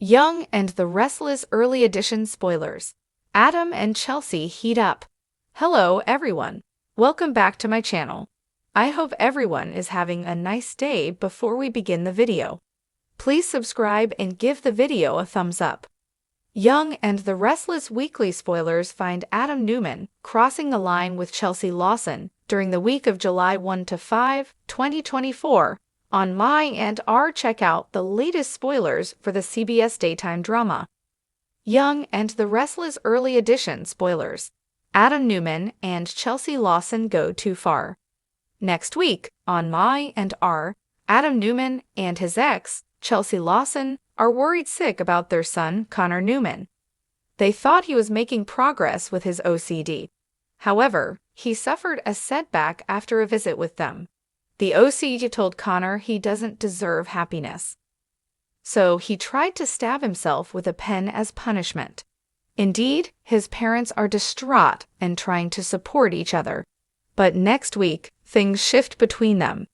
Young and the Restless early edition spoilers. Adam and Chelsea heat up. Hello everyone. Welcome back to my channel. I hope everyone is having a nice day. Before we begin the video, please subscribe and give the video a thumbs up. Young and the Restless weekly spoilers find Adam Newman crossing the line with Chelsea Lawson during the week of July 1 to 5, 2024. On My and R, check out the latest spoilers for the CBS daytime drama. Young and the Restless early edition spoilers. Adam Newman and Chelsea Lawson go too far. Next week, on My and R, Adam Newman and his ex, Chelsea Lawson, are worried sick about their son, Connor Newman. They thought he was making progress with his OCD. However, he suffered a setback after a visit with them. The OCD told Connor he doesn't deserve happiness. So he tried to stab himself with a pen as punishment. Indeed, his parents are distraught and trying to support each other. But next week, things shift between them.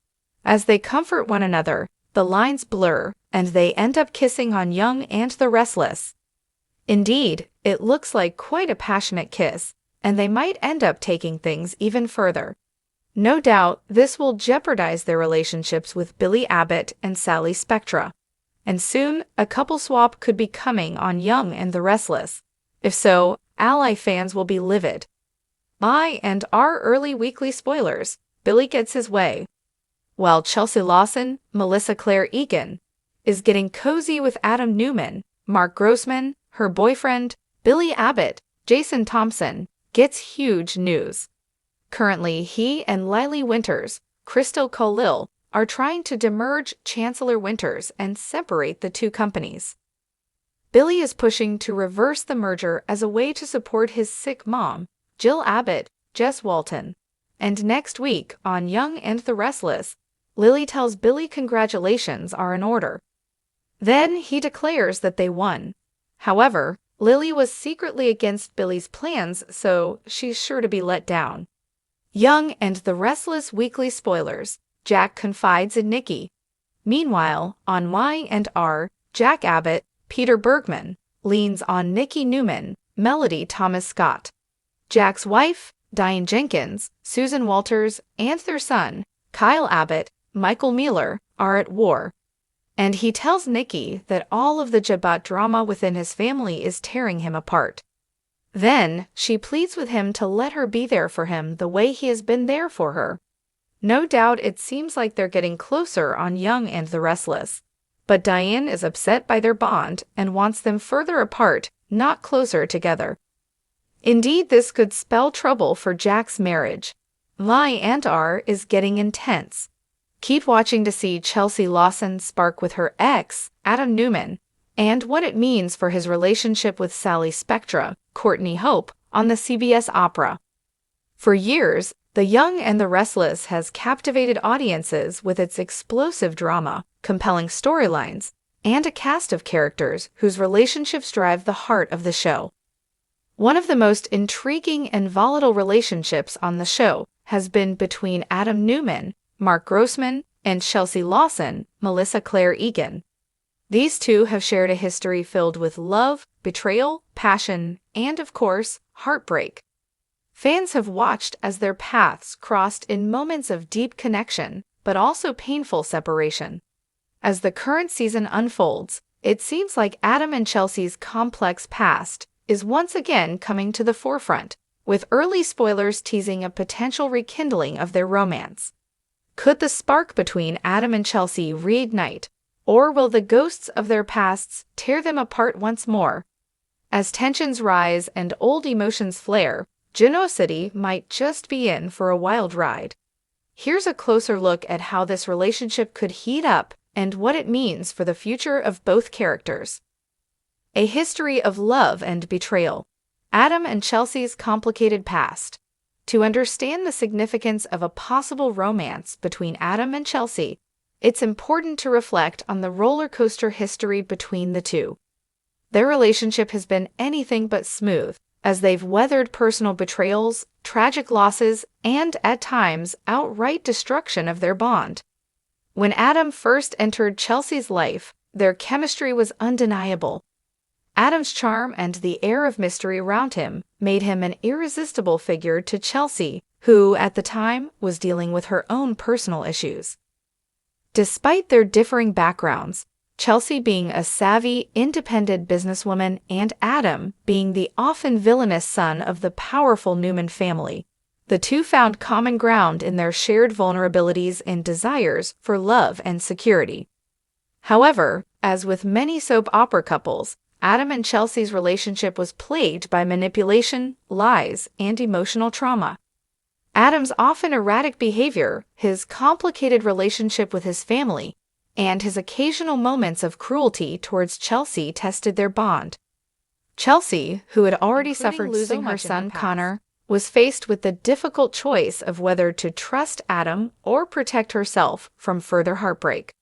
As they comfort one another, the lines blur, and they end up kissing on Young and the Restless. Indeed, it looks like quite a passionate kiss, and they might end up taking things even further. No doubt, this will jeopardize their relationships with Billy Abbott and Sally Spectra. And soon, a couple swap could be coming on Young and the Restless. If so, Ally fans will be livid. My and R early weekly spoilers. Billy gets his way. While Chelsea Lawson, Melissa Claire Egan, is getting cozy with Adam Newman, Mark Grossman, her boyfriend, Billy Abbott, Jason Thompson, gets huge news. Currently, he and Lily Winters, Crystal Khalil, are trying to demerge Chancellor Winters and separate the two companies. Billy is pushing to reverse the merger as a way to support his sick mom, Jill Abbott, Jess Walton. And next week, on Young and the Restless, Lily tells Billy congratulations are in order. Then he declares that they won. However, Lily was secretly against Billy's plans, so she's sure to be let down. Young and the Restless weekly spoilers. Jack confides in Nikki. Meanwhile, on Y and R, Jack Abbott, Peter Bergman, leans on Nikki Newman, Melody Thomas Scott. Jack's wife, Diane Jenkins, Susan Walters, and their son, Kyle Abbott, Michael Mueller, are at war. And he tells Nikki that all of the Jabat drama within his family is tearing him apart. Then, she pleads with him to let her be there for him the way he has been there for her. No doubt it seems like they're getting closer on Young and the Restless. But Diane is upset by their bond and wants them further apart, not closer together. Indeed, this could spell trouble for Jack's marriage. My and R is getting intense. Keep watching to see Chelsea Lawson spark with her ex, Adam Newman, and what it means for his relationship with Sally Spectra, Courtney Hope, on the CBS Opera. For years, The Young and the Restless has captivated audiences with its explosive drama, compelling storylines, and a cast of characters whose relationships drive the heart of the show. One of the most intriguing and volatile relationships on the show has been between Adam Newman, Mark Grossman, and Chelsea Lawson, Melissa Claire Egan. These two have shared a history filled with love, betrayal, passion, and, of course, heartbreak. Fans have watched as their paths crossed in moments of deep connection, but also painful separation. As the current season unfolds, it seems like Adam and Chelsea's complex past is once again coming to the forefront, with early spoilers teasing a potential rekindling of their romance. Could the spark between Adam and Chelsea reignite, or will the ghosts of their pasts tear them apart once more? As tensions rise and old emotions flare, Genoa City might just be in for a wild ride. Here's a closer look at how this relationship could heat up and what it means for the future of both characters. A history of love and betrayal. Adam and Chelsea's complicated past. To understand the significance of a possible romance between Adam and Chelsea, it's important to reflect on the roller coaster history between the two. Their relationship has been anything but smooth, as they've weathered personal betrayals, tragic losses, and, at times, outright destruction of their bond. When Adam first entered Chelsea's life, Their chemistry was undeniable. Adam's charm and the air of mystery around him made him an irresistible figure to Chelsea, who, at the time, was dealing with her own personal issues. Despite their differing backgrounds, Chelsea being a savvy, independent businesswoman and Adam being the often villainous son of the powerful Newman family, the two found common ground in their shared vulnerabilities and desires for love and security. However, as with many soap opera couples, Adam and Chelsea's relationship was plagued by manipulation, lies, and emotional trauma. Adam's often erratic behavior, his complicated relationship with his family, and his occasional moments of cruelty towards Chelsea tested their bond. Chelsea, who had already suffered losing her son Connor, was faced with the difficult choice of whether to trust Adam or protect herself from further heartbreak.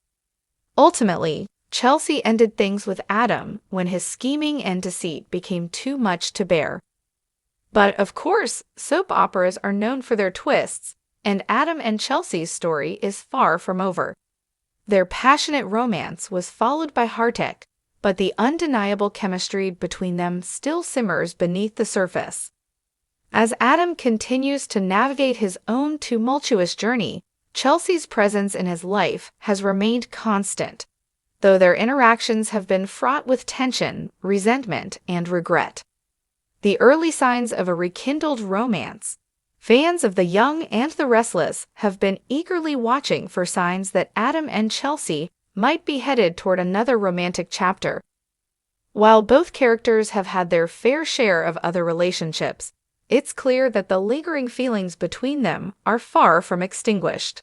Ultimately, Chelsea ended things with Adam when his scheming and deceit became too much to bear. But of course, soap operas are known for their twists, and Adam and Chelsea's story is far from over. Their passionate romance was followed by heartache, but the undeniable chemistry between them still simmers beneath the surface. As Adam continues to navigate his own tumultuous journey, Chelsea's presence in his life has remained constant, though their interactions have been fraught with tension, resentment, and regret. The early signs of a rekindled romance. Fans of The Young and the Restless have been eagerly watching for signs that Adam and Chelsea might be headed toward another romantic chapter. While both characters have had their fair share of other relationships, it's clear that the lingering feelings between them are far from extinguished.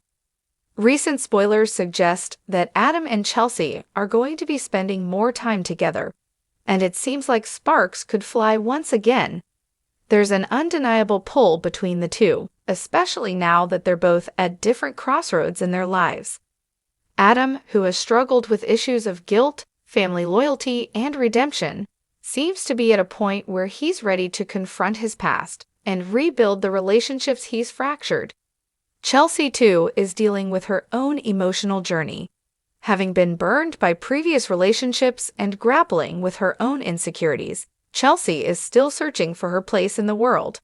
Recent spoilers suggest that Adam and Chelsea are going to be spending more time together, and it seems like sparks could fly once again. There's an undeniable pull between the two, especially now that they're both at different crossroads in their lives. Adam, who has struggled with issues of guilt, family loyalty, and redemption, seems to be at a point where he's ready to confront his past and rebuild the relationships he's fractured. Chelsea, too, is dealing with her own emotional journey, having been burned by previous relationships and grappling with her own insecurities. Chelsea is still searching for her place in the world.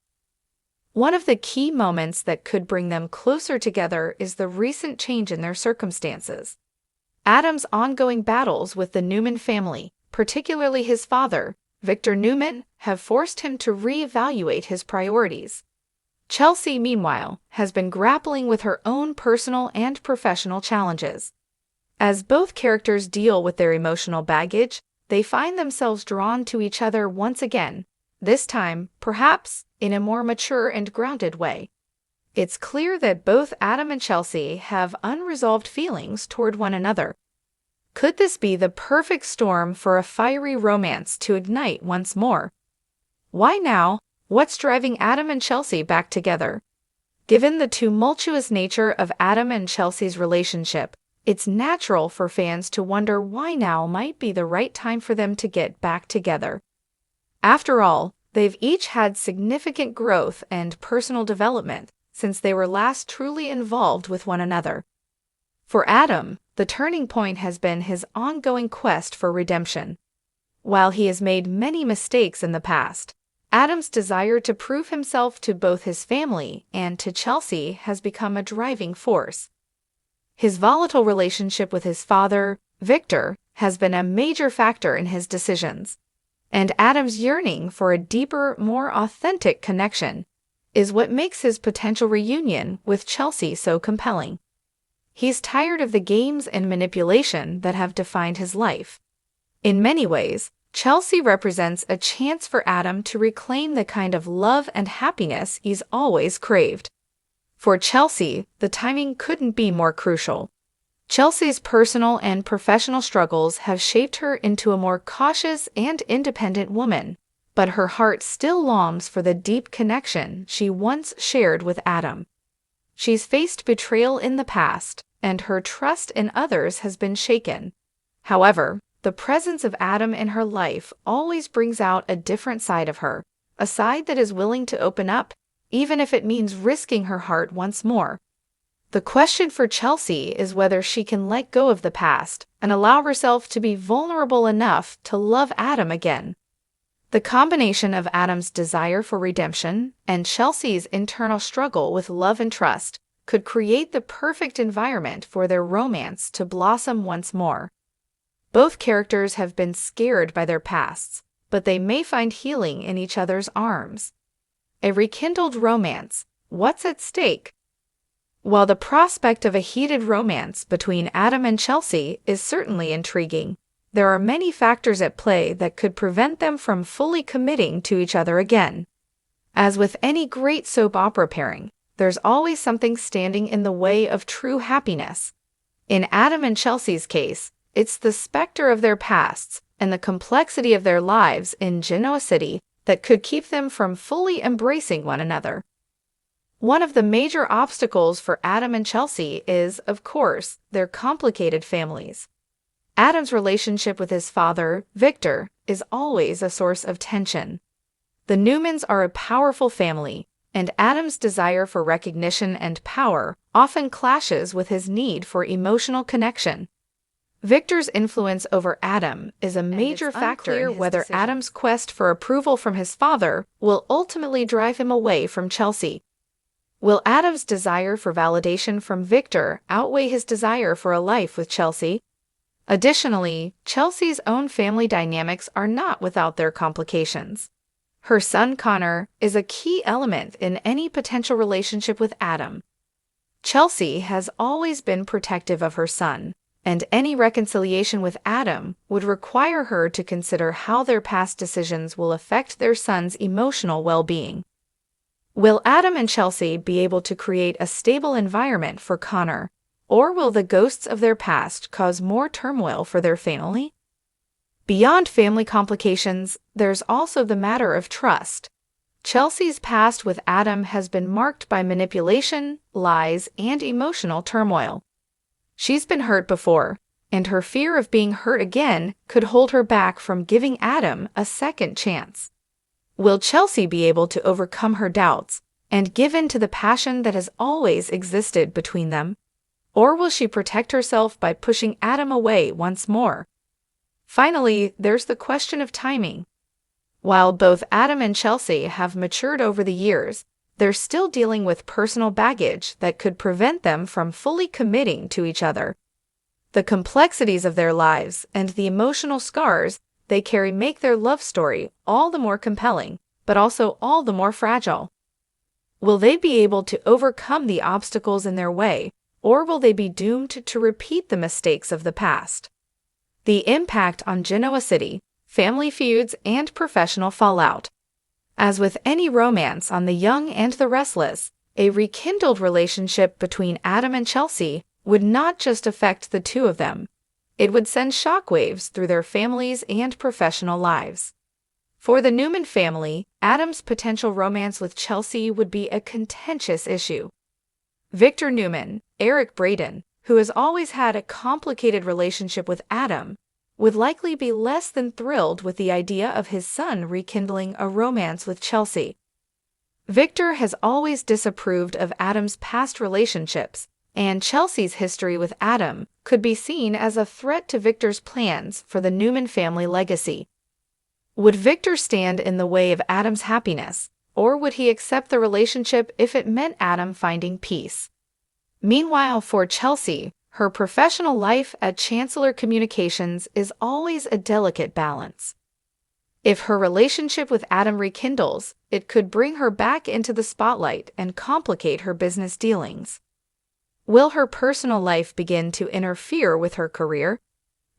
One of the key moments that could bring them closer together is the recent change in their circumstances. Adam's ongoing battles with the Newman family, particularly his father, Victor Newman, have forced him to reevaluate his priorities. Chelsea, meanwhile, has been grappling with her own personal and professional challenges. As both characters deal with their emotional baggage, they find themselves drawn to each other once again, this time, perhaps, in a more mature and grounded way. It's clear that both Adam and Chelsea have unresolved feelings toward one another. Could this be the perfect storm for a fiery romance to ignite once more? Why now? What's driving Adam and Chelsea back together? Given the tumultuous nature of Adam and Chelsea's relationship, it's natural for fans to wonder why now might be the right time for them to get back together. After all, they've each had significant growth and personal development since they were last truly involved with one another. For Adam, the turning point has been his ongoing quest for redemption. While he has made many mistakes in the past, Adam's desire to prove himself to both his family and to Chelsea has become a driving force. His volatile relationship with his father, Victor, has been a major factor in his decisions, and Adam's yearning for a deeper, more authentic connection is what makes his potential reunion with Chelsea so compelling. He's tired of the games and manipulation that have defined his life. In many ways, Chelsea represents a chance for Adam to reclaim the kind of love and happiness he's always craved. For Chelsea, the timing couldn't be more crucial. Chelsea's personal and professional struggles have shaped her into a more cautious and independent woman, but her heart still longs for the deep connection she once shared with Adam. She's faced betrayal in the past, and her trust in others has been shaken. However, the presence of Adam in her life always brings out a different side of her, a side that is willing to open up, even if it means risking her heart once more. The question for Chelsea is whether she can let go of the past and allow herself to be vulnerable enough to love Adam again. The combination of Adam's desire for redemption and Chelsea's internal struggle with love and trust could create the perfect environment for their romance to blossom once more. Both characters have been scared by their pasts, but they may find healing in each other's arms. A rekindled romance. What's at stake? While the prospect of a heated romance between Adam and Chelsea is certainly intriguing, there are many factors at play that could prevent them from fully committing to each other again. As with any great soap opera pairing, there's always something standing in the way of true happiness. In Adam and Chelsea's case, it's the specter of their pasts and the complexity of their lives in Genoa City that could keep them from fully embracing one another. One of the major obstacles for Adam and Chelsea is, of course, their complicated families. Adam's relationship with his father, Victor, is always a source of tension. The Newmans are a powerful family, and Adam's desire for recognition and power often clashes with his need for emotional connection. Victor's influence over Adam is a major factor in whether Adam's quest for approval from his father will ultimately drive him away from Chelsea. Will Adam's desire for validation from Victor outweigh his desire for a life with Chelsea? Additionally, Chelsea's own family dynamics are not without their complications. Her son Connor is a key element in any potential relationship with Adam. Chelsea has always been protective of her son, and any reconciliation with Adam would require her to consider how their past decisions will affect their son's emotional well-being. Will Adam and Chelsea be able to create a stable environment for Connor, or will the ghosts of their past cause more turmoil for their family? Beyond family complications, there's also the matter of trust. Chelsea's past with Adam has been marked by manipulation, lies, and emotional turmoil. She's been hurt before, and her fear of being hurt again could hold her back from giving Adam a second chance. Will Chelsea be able to overcome her doubts and give in to the passion that has always existed between them? Or will she protect herself by pushing Adam away once more? Finally, there's the question of timing. While both Adam and Chelsea have matured over the years, they're still dealing with personal baggage that could prevent them from fully committing to each other. The complexities of their lives and the emotional scars they carry make their love story all the more compelling, but also all the more fragile. Will they be able to overcome the obstacles in their way, or will they be doomed to repeat the mistakes of the past? The impact on Genoa City, family feuds, and professional fallout. As with any romance on The Young and the Restless, a rekindled relationship between Adam and Chelsea would not just affect the two of them. It would send shockwaves through their families and professional lives. For the Newman family, Adam's potential romance with Chelsea would be a contentious issue. Victor Newman, Eric Braden, who has always had a complicated relationship with Adam, would likely be less than thrilled with the idea of his son rekindling a romance with Chelsea. Victor has always disapproved of Adam's past relationships, and Chelsea's history with Adam could be seen as a threat to Victor's plans for the Newman family legacy. Would Victor stand in the way of Adam's happiness, or would he accept the relationship if it meant Adam finding peace? Meanwhile, for Chelsea, her professional life at Chancellor Communications is always a delicate balance. If her relationship with Adam rekindles, it could bring her back into the spotlight and complicate her business dealings. Will her personal life begin to interfere with her career?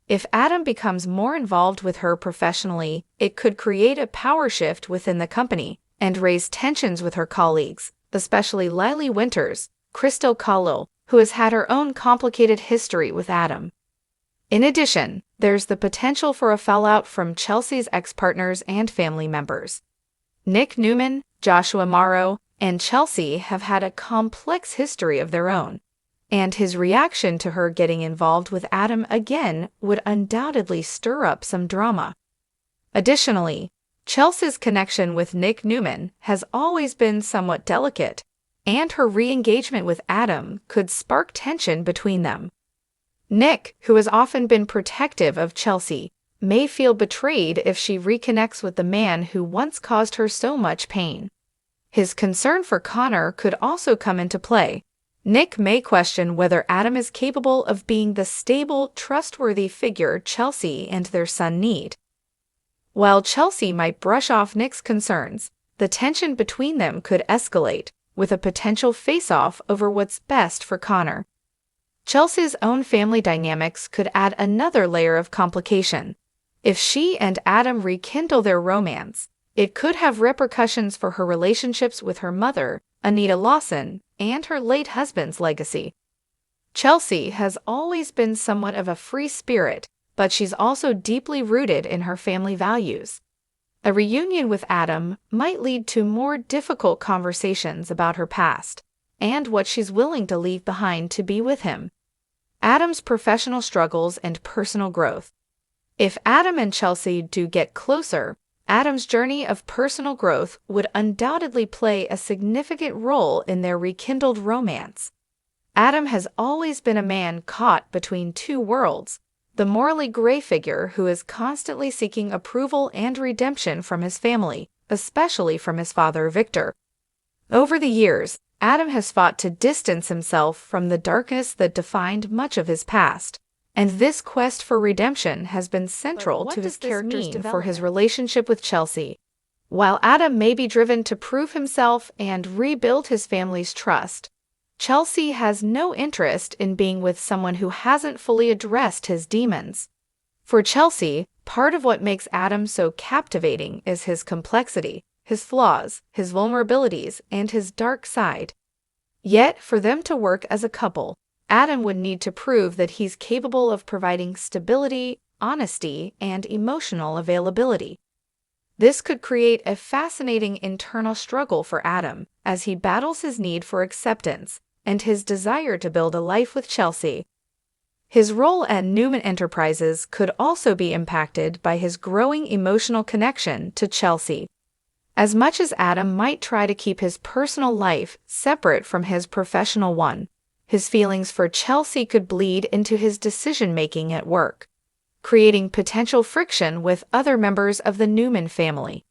If Adam becomes more involved with her professionally, it could create a power shift within the company and raise tensions with her colleagues, especially Lily Winters, Crystal Kahlo, who has had her own complicated history with Adam. In addition, there's the potential for a fallout from Chelsea's ex-partners and family members. Nick Newman, Joshua Morrow, and Chelsea have had a complex history of their own, and his reaction to her getting involved with Adam again would undoubtedly stir up some drama. Additionally, Chelsea's connection with Nick Newman has always been somewhat delicate, and her re-engagement with Adam could spark tension between them. Nick, who has often been protective of Chelsea, may feel betrayed if she reconnects with the man who once caused her so much pain. His concern for Connor could also come into play. Nick may question whether Adam is capable of being the stable, trustworthy figure Chelsea and their son need. While Chelsea might brush off Nick's concerns, the tension between them could escalate, with a potential face-off over what's best for Connor. Chelsea's own family dynamics could add another layer of complication. If she and Adam rekindle their romance, it could have repercussions for her relationships with her mother, Anita Lawson, and her late husband's legacy. Chelsea has always been somewhat of a free spirit, but she's also deeply rooted in her family values. A reunion with Adam might lead to more difficult conversations about her past and what she's willing to leave behind to be with him. Adam's professional struggles and personal growth. If Adam and Chelsea do get closer, Adam's journey of personal growth would undoubtedly play a significant role in their rekindled romance. Adam has always been a man caught between two worlds, the morally gray figure who is constantly seeking approval and redemption from his family, especially from his father Victor. Over the years, Adam has fought to distance himself from the darkness that defined much of his past, and this quest for redemption has been central to his character's development for his relationship with Chelsea. While Adam may be driven to prove himself and rebuild his family's trust, Chelsea has no interest in being with someone who hasn't fully addressed his demons. For Chelsea, part of what makes Adam so captivating is his complexity, his flaws, his vulnerabilities, and his dark side. Yet, for them to work as a couple, Adam would need to prove that he's capable of providing stability, honesty, and emotional availability. This could create a fascinating internal struggle for Adam as he battles his need for acceptance and his desire to build a life with Chelsea. His role at Newman Enterprises could also be impacted by his growing emotional connection to Chelsea. As much as Adam might try to keep his personal life separate from his professional one, his feelings for Chelsea could bleed into his decision-making at work, creating potential friction with other members of the Newman family.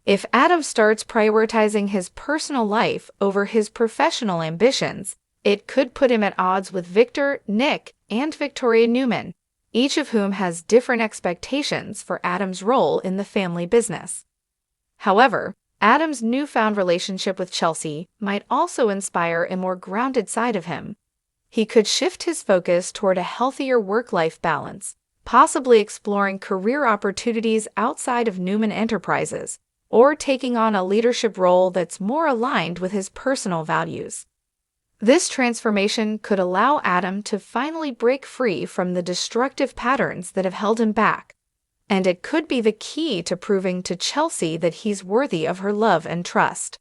If Adam starts prioritizing his personal life over his professional ambitions, it could put him at odds with Victor, Nick, and Victoria Newman, each of whom has different expectations for Adam's role in the family business. However, Adam's newfound relationship with Chelsea might also inspire a more grounded side of him. He could shift his focus toward a healthier work-life balance, possibly exploring career opportunities outside of Newman Enterprises, or taking on a leadership role that's more aligned with his personal values. This transformation could allow Adam to finally break free from the destructive patterns that have held him back, and it could be the key to proving to Chelsea that he's worthy of her love and trust.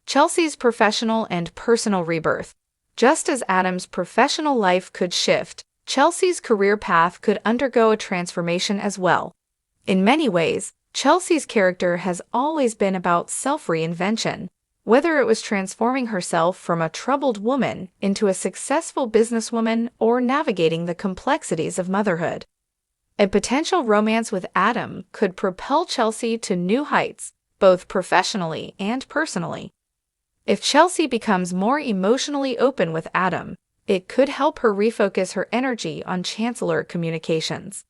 Chelsea's professional and personal rebirth. Just as Adam's professional life could shift, Chelsea's career path could undergo a transformation as well. In many ways, Chelsea's character has always been about self-reinvention, whether it was transforming herself from a troubled woman into a successful businesswoman or navigating the complexities of motherhood. A potential romance with Adam could propel Chelsea to new heights, both professionally and personally. If Chelsea becomes more emotionally open with Adam, it could help her refocus her energy on Chancellor communications.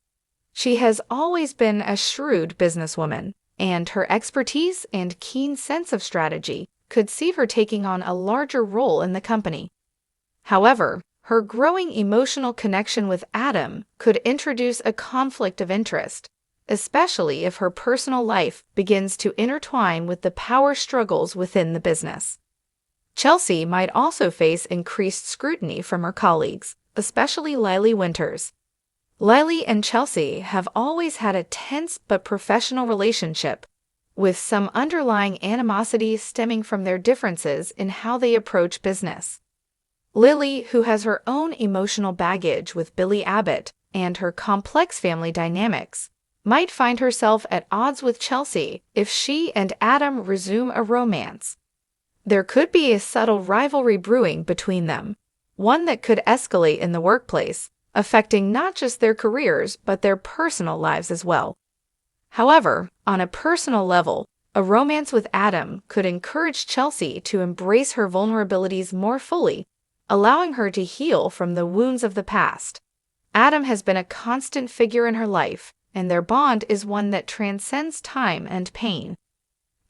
She has always been a shrewd businesswoman, and her expertise and keen sense of strategy could see her taking on a larger role in the company. However, her growing emotional connection with Adam could introduce a conflict of interest, especially if her personal life begins to intertwine with the power struggles within the business. Chelsea might also face increased scrutiny from her colleagues, especially Lily Winters. Lily and Chelsea have always had a tense but professional relationship, with some underlying animosity stemming from their differences in how they approach business. Lily, who has her own emotional baggage with Billy Abbott and her complex family dynamics, might find herself at odds with Chelsea if she and Adam resume a romance. There could be a subtle rivalry brewing between them, one that could escalate in the workplace, affecting not just their careers but their personal lives as well. However, on a personal level, a romance with Adam could encourage Chelsea to embrace her vulnerabilities more fully, allowing her to heal from the wounds of the past. Adam has been a constant figure in her life, and their bond is one that transcends time and pain.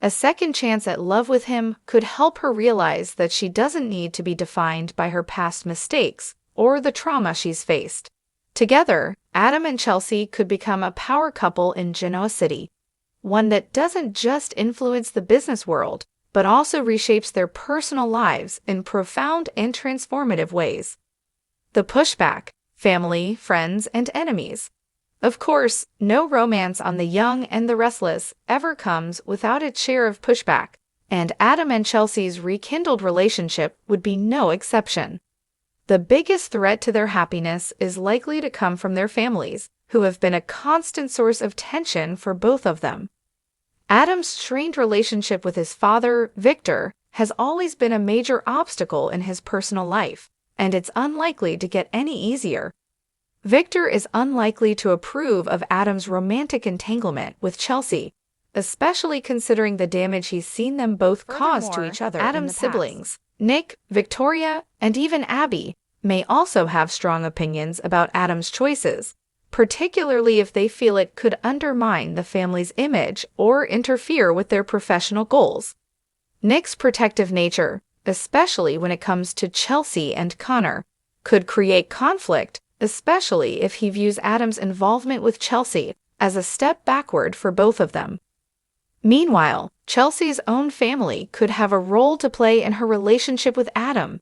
A second chance at love with him could help her realize that she doesn't need to be defined by her past mistakes or the trauma she's faced. Together, Adam and Chelsea could become a power couple in Genoa City, one that doesn't just influence the business world, but also reshapes their personal lives in profound and transformative ways. The pushback: family, friends, and enemies. Of course, no romance on The Young and the Restless ever comes without its share of pushback, and Adam and Chelsea's rekindled relationship would be no exception. The biggest threat to their happiness is likely to come from their families, who have been a constant source of tension for both of them. Adam's strained relationship with his father, Victor, has always been a major obstacle in his personal life, and it's unlikely to get any easier. Victor is unlikely to approve of Adam's romantic entanglement with Chelsea, especially considering the damage he's seen them both cause to each other. Adam's siblings, Nick, Victoria, and even Abby, may also have strong opinions about Adam's choices, particularly if they feel it could undermine the family's image or interfere with their professional goals. Nick's protective nature, especially when it comes to Chelsea and Connor, could create conflict, especially if he views Adam's involvement with Chelsea as a step backward for both of them. Meanwhile, Chelsea's own family could have a role to play in her relationship with Adam.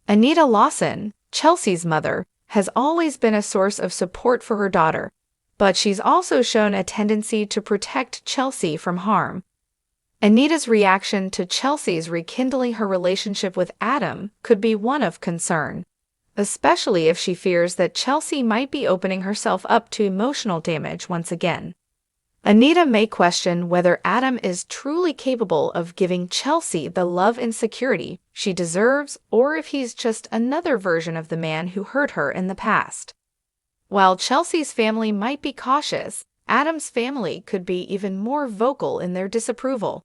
Anita Lawson, Chelsea's mother, has always been a source of support for her daughter, but she's also shown a tendency to protect Chelsea from harm. Anita's reaction to Chelsea's rekindling her relationship with Adam could be one of concern, especially if she fears that Chelsea might be opening herself up to emotional damage once again. Anita may question whether Adam is truly capable of giving Chelsea the love and security she deserves, or if he's just another version of the man who hurt her in the past. While Chelsea's family might be cautious, Adam's family could be even more vocal in their disapproval.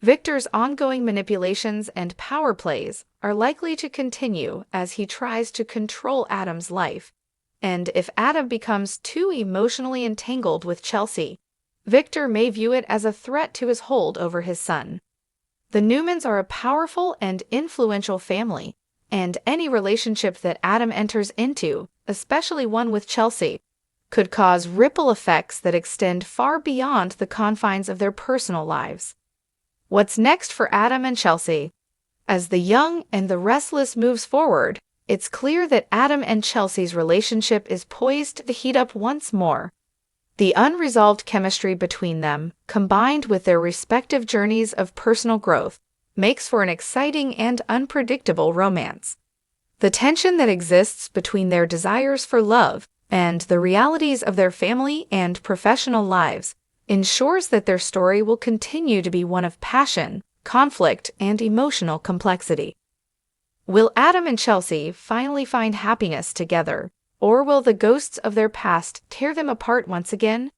Victor's ongoing manipulations and power plays are likely to continue as he tries to control Adam's life, and if Adam becomes too emotionally entangled with Chelsea, Victor may view it as a threat to his hold over his son. The Newmans are a powerful and influential family, and any relationship that Adam enters into, especially one with Chelsea, could cause ripple effects that extend far beyond the confines of their personal lives. What's next for Adam and Chelsea? As The Young and the Restless moves forward, it's clear that Adam and Chelsea's relationship is poised to heat up once more. The unresolved chemistry between them, combined with their respective journeys of personal growth, makes for an exciting and unpredictable romance. The tension that exists between their desires for love and the realities of their family and professional lives ensures that their story will continue to be one of passion, conflict, and emotional complexity. Will Adam and Chelsea finally find happiness together, or will the ghosts of their past tear them apart once again?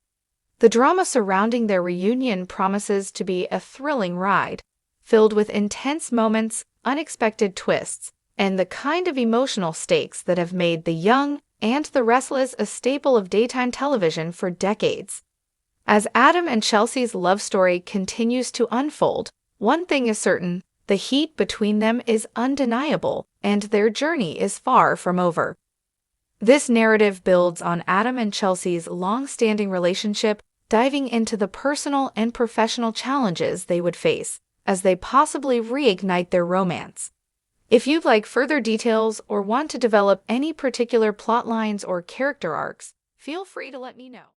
The drama surrounding their reunion promises to be a thrilling ride, filled with intense moments, unexpected twists, and the kind of emotional stakes that have made The Young and the Restless a staple of daytime television for decades. As Adam and Chelsea's love story continues to unfold, one thing is certain: the heat between them is undeniable, and their journey is far from over. This narrative builds on Adam and Chelsea's long-standing relationship, diving into the personal and professional challenges they would face as they possibly reignite their romance. If you'd like further details or want to develop any particular plot lines or character arcs, feel free to let me know.